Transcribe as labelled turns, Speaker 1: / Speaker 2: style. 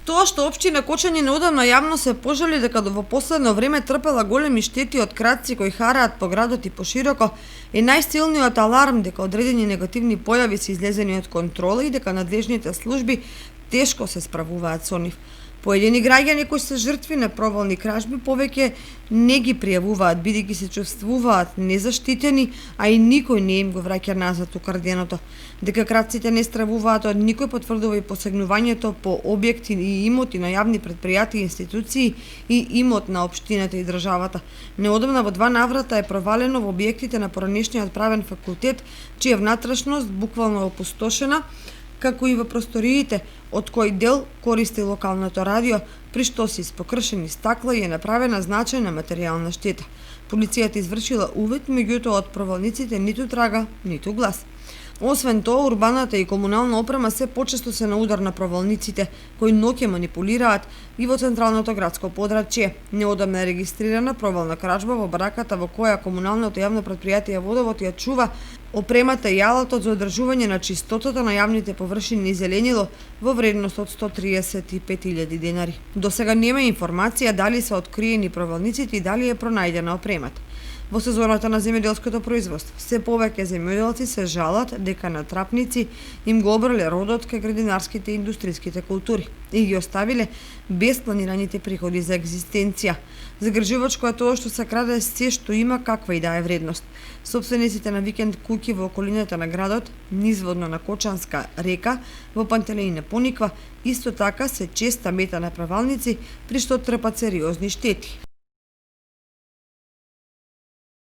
Speaker 1: Тоа што општина Кочани неодамна јавно се пожали дека во последно време трпела големи штети од кратци кои хараат по градот и пошироко, е најсилниот аларм дека одредени негативни појави се излезени од контрола и дека надлежните служби тешко се справуваат со нив. Поедини граѓани кои се жртви на провални кражби повеќе не ги пријавуваат, бидејќи се чувствуваат незаштитени, а и никој не им го враќа назад украденото. Дека кратците не стравуваат од никој потврдува и посегнувањето по објекти и имоти на јавни претпријатија и институции и имот на општината и државата. Неодамна во 2 наврата е провалено во објектите на поранешниот правен факултет, чија внатрешност буквално е опустошена, како и во просториите, од кој дел користи локалното радио, при што се испокршени стакла и е направена значајна материјална штета. Полицијата извршила увид, меѓутоа од провалниците ниту трага, ниту глас. Освен тоа, урбаната и комунална опрема се почесто се на удар на провалниците, кои ноќе манипулираат и во централното градско подрачје. Неодамна е регистрирана провална кражба во бараката во која комуналното јавно претпријатие Водовод ја чува опремата и алатот за одржување на чистотата на јавните површини и зеленило во вредност од 135.000 денари. До сега нема информација дали се откриени провалниците и дали е пронајдена опремата. Во сезоната на земјоделското производство, се повеќе земјоделци се жалат дека на трапници им го обрале родот кај градинарските и индустриските култури и ги оставиле без планираните приходи за екзистенција. Загрижувачко е тоа што се краде се што има каква и да е вредност. Собствениците на викенд куќи во околината на градот, низводно на Кочанска река, во Пантелеина Пониква, исто така се честа мета на правалници, при што трпат сериозни штети.